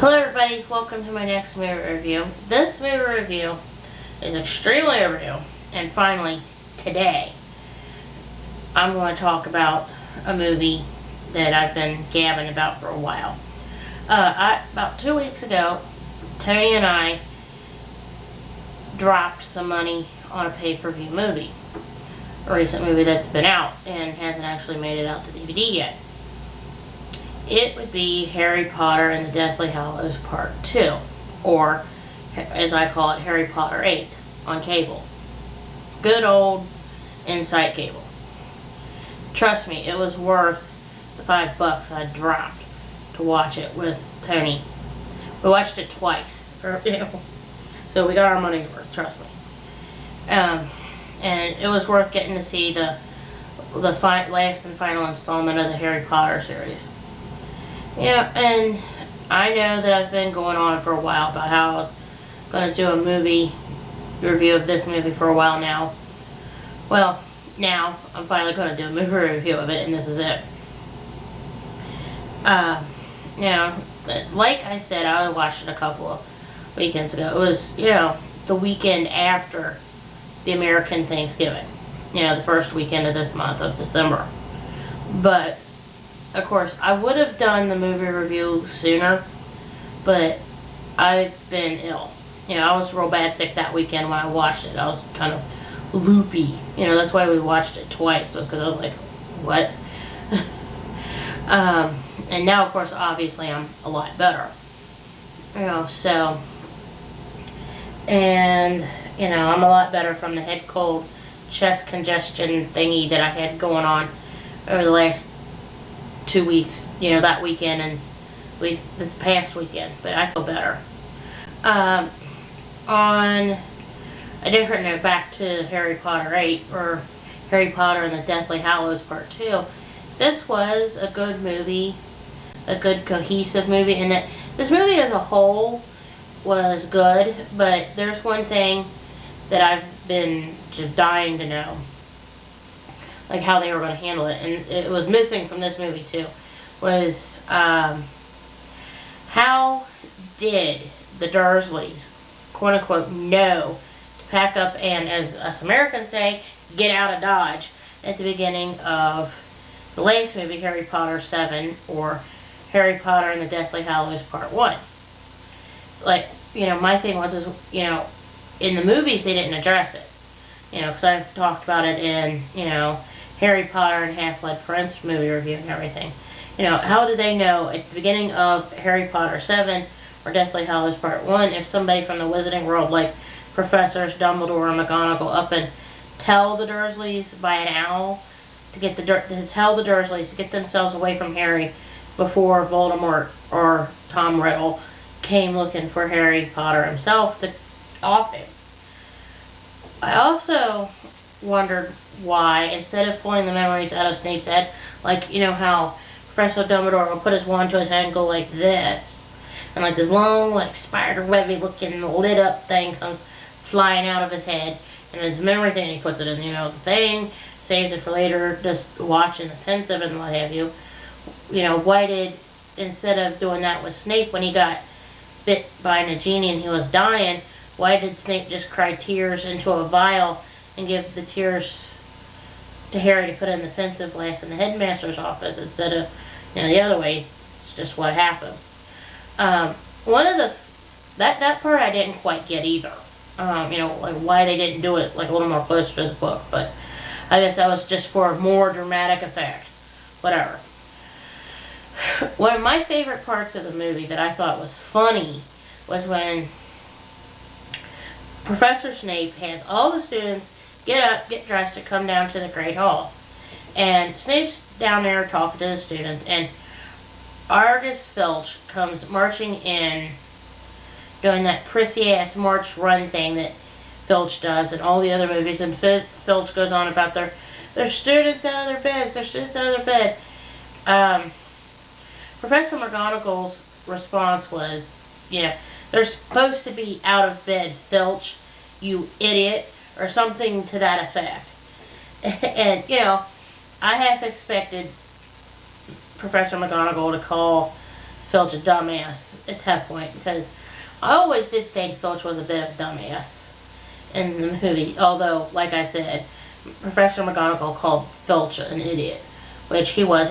Hello everybody, welcome to my next movie review. This movie review is extremely overdue, and finally, today, I'm going to talk about a movie that I've been gabbing about for a while. About 2 weeks ago, Tony and I dropped some money on a pay-per-view movie. A recent movie that's been out and hasn't actually made it out to DVD yet. It would be Harry Potter and the Deathly Hallows Part 2, or as I call it, Harry Potter 8 on cable. Good old Insight cable. Trust me, it was worth the $5 I dropped to watch it with Tony. We watched it twice, so we got our money's worth. Trust me. And it was worth getting to see the last and final installment of the Harry Potter series. Yeah, and I know that I've been going on for a while about how I was going to do a movie review of this movie for a while now. Well, now I'm finally going to do a movie review of it, and this is it. Now, like I said, I watched it a couple of weekends ago. It was, the weekend after the American Thanksgiving. The first weekend of this month of December. But of course, I would have done the movie review sooner, but I've been ill. I was real bad sick that weekend when I watched it. I was kind of loopy. That's why we watched it twice, was because I was like, what? And now, of course, obviously, I'm a lot better. So, and, I'm a lot better from the head cold, chest congestion thingy that I had going on over the last 2 weeks, that weekend and the past weekend, but I feel better. On a different note, back to Harry Potter 8, or Harry Potter and the Deathly Hallows Part 2, this was a good movie, a good cohesive movie, and that this movie as a whole was good, but there's one thing that I've been just dying to know, like how they were going to handle it, and it was missing from this movie too, was how did the Dursleys, quote unquote, know to pack up and, as us Americans say, get out of Dodge at the beginning of the latest movie, Harry Potter 7, or Harry Potter and the Deathly Hallows Part 1. Like, my thing was, in the movies they didn't address it, because I've talked about it in, Harry Potter and Half-Blood Prince movie review and everything. How did they know at the beginning of Harry Potter 7 or Deathly Hallows Part 1 if somebody from the Wizarding World, like Professors Dumbledore and McGonagall, up and tell the Dursleys by an owl to tell the Dursleys to get themselves away from Harry before Voldemort or Tom Riddle came looking for Harry Potter himself to off him. I also wondered why, instead of pulling the memories out of Snape's head, like, how Professor Dumbledore will put his wand to his head and go like this, and like this long, like, spider webby looking lit up thing comes flying out of his head, and his memory thing, he puts it in, the thing, saves it for later, just watching the pensive and what have you. Why did, instead of doing that with Snape when he got bit by Nagini and he was dying, why did Snape just cry tears into a vial and give the tears to Harry to put in the pensive glass in the headmaster's office instead of, the other way? It's just what happened. One of the, that part I didn't quite get either. Like why they didn't do it like a little more close to the book, but I guess that was just for more dramatic effect. Whatever. One of my favorite parts of the movie that I thought was funny was when Professor Snape has all the students get up, get dressed, to come down to the Great Hall. And Snape's down there talking to the students, and Argus Filch comes marching in, doing that prissy-ass march run thing that Filch does in all the other movies, and Filch goes on about their students out of their beds, their students out of their bed. Professor McGonagall's response was, they're supposed to be out of bed, Filch, you idiot, or something to that effect. And, I half expected Professor McGonagall to call Filch a dumbass at that point, because I always did think Filch was a bit of a dumbass in the movie. Although, like I said, Professor McGonagall called Filch an idiot, which he was.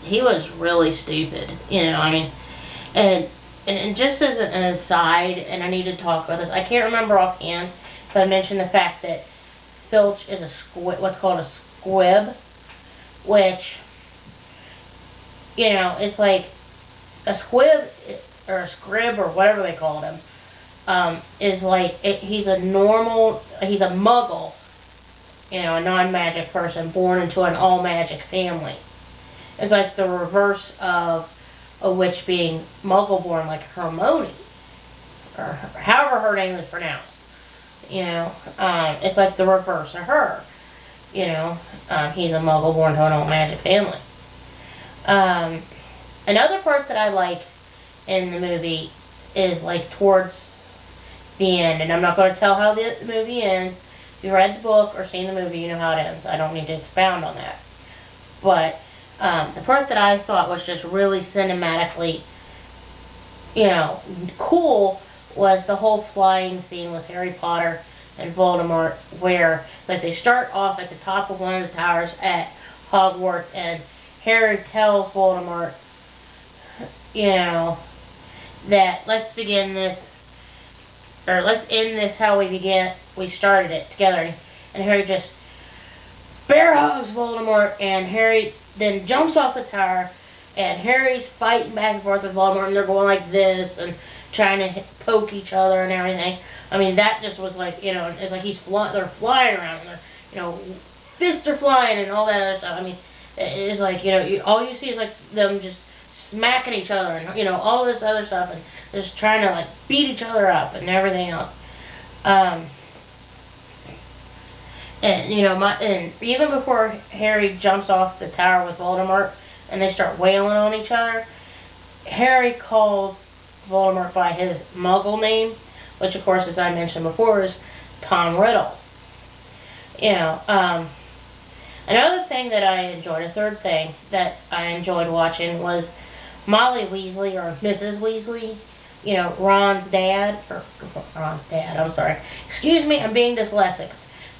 He was really stupid. I mean, and just as an aside, and I need to talk about this, I can't remember offhand, but I mentioned the fact that Filch is what's called a squib, which, it's like a squib or a scrib or whatever they called him, is like, he's a muggle, a non-magic person born into an all-magic family. It's like the reverse of a witch being muggle-born, like Hermione, or however her name is pronounced. It's like the reverse of her. He's a muggle-born to an all-magic family. Another part that I liked in the movie is like towards the end, and I'm not going to tell how the movie ends. If you read the book or seen the movie, you know how it ends. I don't need to expound on that. But the part that I thought was just really cinematically, cool was the whole flying scene with Harry Potter and Voldemort, where like they start off at the top of one of the towers at Hogwarts, and Harry tells Voldemort, that let's end this how we started it together. And Harry just bear hugs Voldemort, and Harry then jumps off the tower, and Harry's fighting back and forth with Voldemort, and they're going like this and trying to poke each other and everything. I mean, that just was like, it's like they're flying around, and they're, fists are flying and all that other stuff. I mean, it's like, all you see is like them just smacking each other and, all this other stuff, and just trying to like beat each other up and everything else. And and even before Harry jumps off the tower with Voldemort and they start wailing on each other, Harry calls Voldemort by his Muggle name, which of course, as I mentioned before, is Tom Riddle. Another thing that I enjoyed, a third thing that I enjoyed watching, was Molly Weasley, or Mrs. Weasley, Ron's dad, I'm sorry. Excuse me, I'm being dyslexic.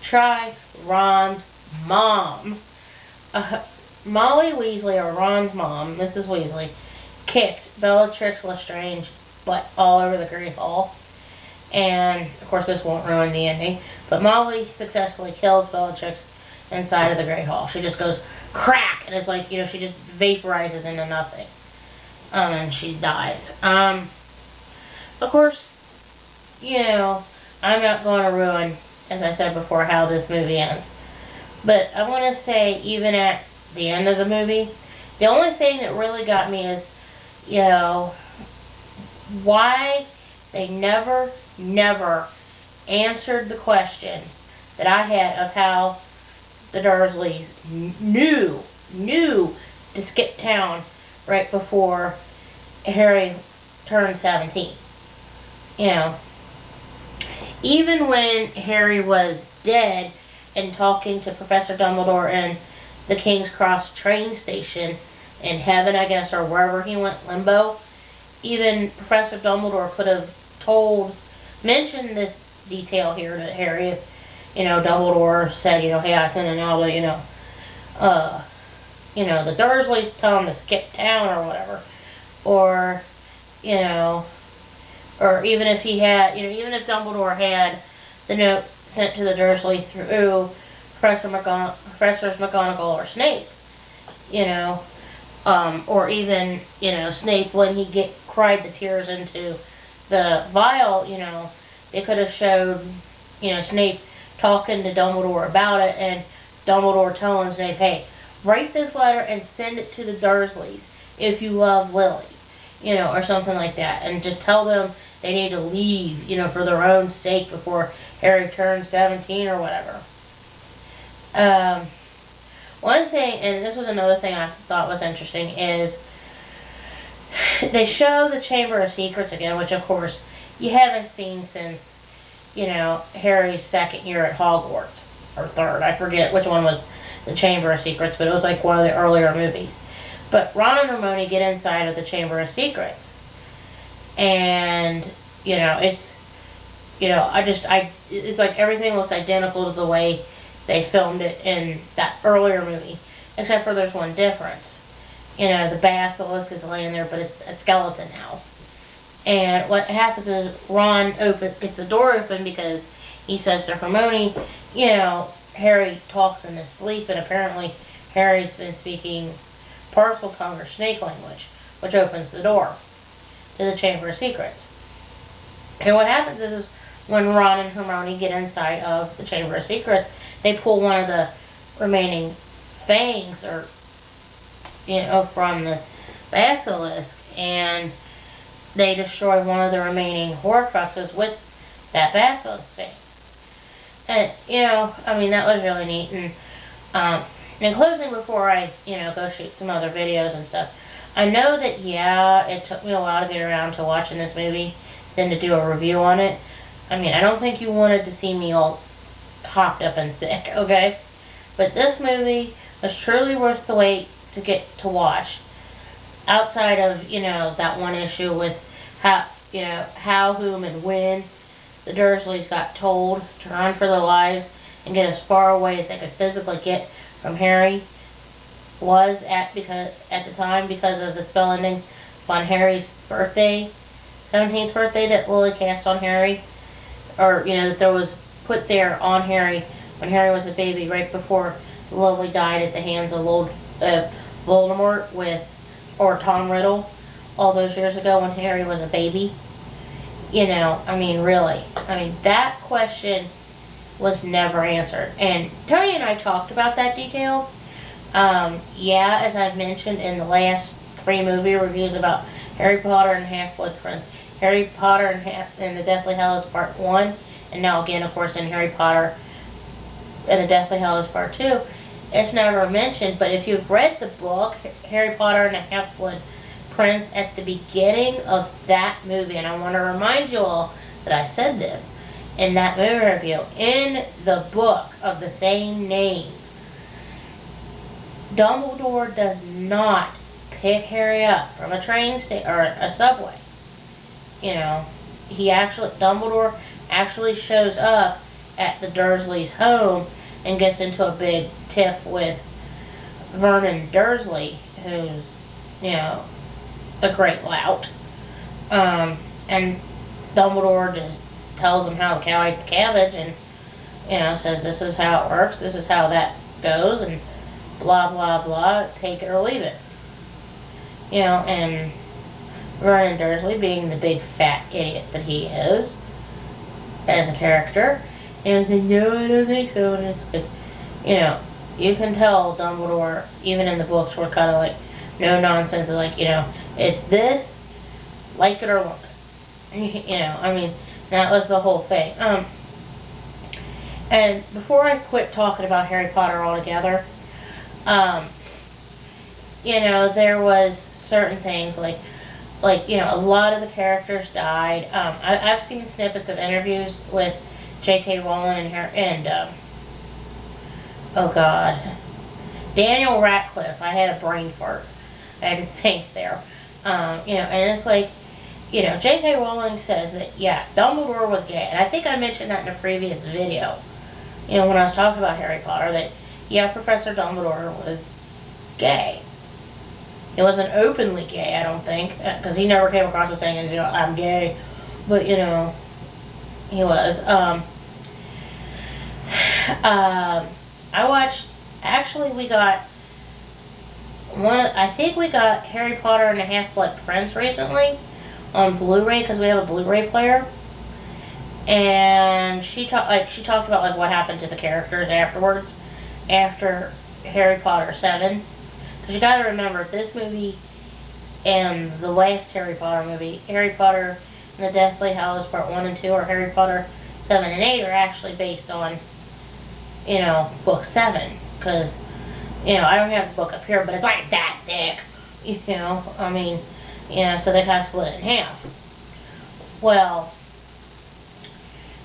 Try Ron's mom. Molly Weasley, or Ron's mom, Mrs. Weasley, kicked Bellatrix Lestrange butt all over the Great Hall. And, of course, this won't ruin the ending, but Molly successfully kills Bellatrix inside of the Great Hall. She just goes crack, and it's like, she just vaporizes into nothing. And she dies. Of course, I'm not going to ruin, as I said before, how this movie ends. But I want to say, even at the end of the movie, the only thing that really got me is, why they never answered the question that I had of how the Dursleys knew to skip town right before Harry turned 17. Even when Harry was dead and talking to Professor Dumbledore in the King's Cross train station in heaven, I guess, or wherever he went, Limbo, even Professor Dumbledore could have mentioned this detail here to Harry if, Dumbledore said, hey, I sent an Alba, the Dursleys tell him to skip town or whatever. Or, or even if he had, even if Dumbledore had the note sent to the Dursley through Professors McGonagall or Snape, or even, Snape when he cried the tears into the vial, they could have showed, Snape talking to Dumbledore about it, and Dumbledore telling Snape, hey, write this letter and send it to the Dursleys if you love Lily, or something like that, and just tell them they need to leave, for their own sake before Harry turns 17 or whatever. One thing, and this was another thing I thought was interesting, is they show the Chamber of Secrets again, which of course you haven't seen since, Harry's second year at Hogwarts, or third, I forget which one was the Chamber of Secrets, but it was like one of the earlier movies. But Ron and Hermione get inside of the Chamber of Secrets. And, it's, it's like everything looks identical to the way they filmed it in that earlier movie. Except for there's one difference. The basilisk is laying there, but it's a skeleton now. And what happens is Ron gets the door open because he says to Hermione, Harry talks in his sleep, and apparently Harry's been speaking parcel tongue or snake language, which opens the door to the Chamber of Secrets. And what happens is when Ron and Hermione get inside of the Chamber of Secrets, they pull one of the remaining fangs, or from the basilisk, and they destroy one of the remaining Horcruxes with that basilisk fang. And that was really neat. And in closing, before I go shoot some other videos and stuff, I know that it took me a while to get around to watching this movie, then to do a review on it. I don't think you wanted to see me all hopped up and sick, okay? But this movie was truly worth the wait to get to watch. Outside of, that one issue with how, whom, and when the Dursleys got told to run for their lives and get as far away as they could physically get from Harry at the time because of the spell ending on Harry's birthday, 17th birthday, that Lily cast on Harry, or that there was put there on Harry when Harry was a baby, right before Lily died at the hands of Voldemort or Tom Riddle all those years ago when Harry was a baby. Really. That question was never answered. And Tony and I talked about that detail. As I've mentioned in the last 3 movie reviews about Harry Potter and Half-Blood Prince, Harry Potter and the Deathly Hallows Part 1, and now again, of course, in Harry Potter and the Deathly Hallows Part 2, it's never mentioned. But if you've read the book, Harry Potter and the Half-Blood Prince, at the beginning of that movie, and I want to remind you all that I said this in that movie review, in the book of the same name, Dumbledore does not pick Harry up from a train station or a subway. Dumbledore actually shows up at the Dursleys' home and gets into a big tiff with Vernon Dursley, who's, a great lout. And Dumbledore just tells him how to cow the cabbage, and says this is how it works, this is how that goes, and blah blah blah, take it or leave it. And Vernon Dursley, being the big fat idiot that he is as a character, and said, no, I don't think so, and it's good. You can tell Dumbledore, even in the books, were kind of like, no nonsense, like, it's this, like it or lump it. That was the whole thing. And before I quit talking about Harry Potter altogether, there was certain things like, a lot of the characters died. I've seen snippets of interviews with J.K. Rowling and oh God, Daniel Radcliffe. I had a brain fart. I had to think there. And it's like, J.K. Rowling says that, Dumbledore was gay. And I think I mentioned that in a previous video, when I was talking about Harry Potter, that, Professor Dumbledore was gay. He wasn't openly gay, I don't think, because he never came across as saying, I'm gay. But, he was. I watched, actually we got I think we got Harry Potter and the Half-Blood Prince recently on Blu-ray, because we have a Blu-ray player. And she talked about what happened to the characters afterwards, after Harry Potter 7. Because you got to remember, this movie and the last Harry Potter movie, Harry Potter and the Deathly Hallows Part 1 and 2, or Harry Potter 7 and 8, are actually based on, book 7. Because, I don't have the book up here, but it's like that thick. So they kind of split it in half. Well,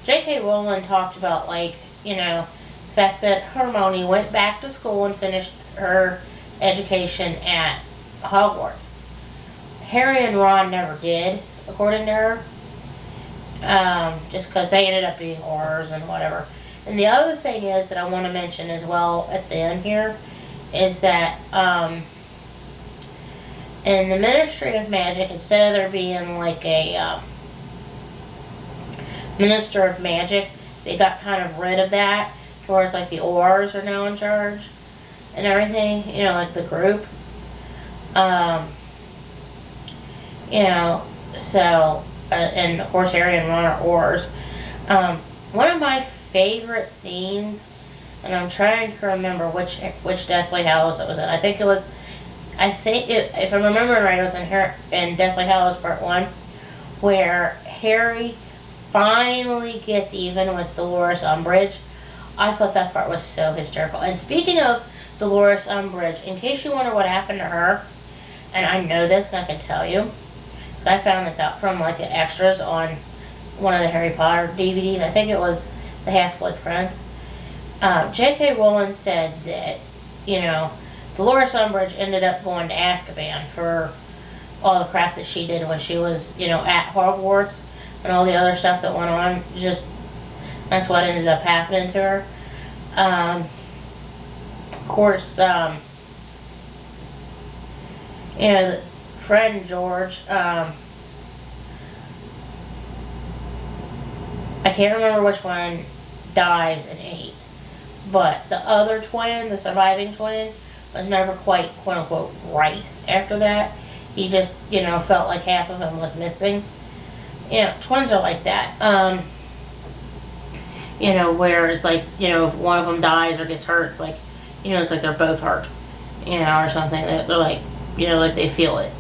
J.K. Rowling talked about, the fact that Hermione went back to school and finished her education at Hogwarts. Harry and Ron never did, according to her. Just because they ended up being Aurors and whatever. And the other thing is that I want to mention as well at the end here is that in the Ministry of Magic, instead of there being like a Minister of Magic, they got kind of rid of that, towards like the Aurors are now in charge and everything, you know, like the group. You know, so, and of course Harry and Ron are Aurors. One of my favorite scenes, and I'm trying to remember which Deathly Hallows it was in. I think, if I'm remembering right, it was in Deathly Hallows Part 1, where Harry finally gets even with Dolores Umbridge. I thought that part was so hysterical. And speaking of Dolores Umbridge, in case you wonder what happened to her, and I know this and I can tell you, because I found this out from like the extras on one of the Harry Potter DVDs. I think it was The Half-Blood Prince. J.K. Rowling said that, you know, Dolores Umbridge ended up going to Azkaban for all the crap that she did when she was, you know, at Hogwarts, and all the other stuff that went on. Just, that's what ended up happening to her. Of course, you know, Fred and George, I can't remember which one dies in 8, but the other twin, the surviving twin, was never quite, quote-unquote, right after that. He just, you know, felt like half of him was missing. You know, twins are like that. You know, where it's like, you know, if one of them dies or gets hurt, it's like, you know, it's like they're both hurt, you know, or something. They're like, you know, like they feel it,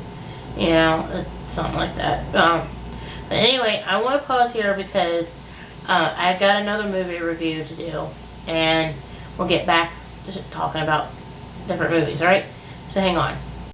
you know, something like that. But anyway, I want to pause here because I've got another movie review to do, and we'll get back to talking about different movies, alright? So hang on.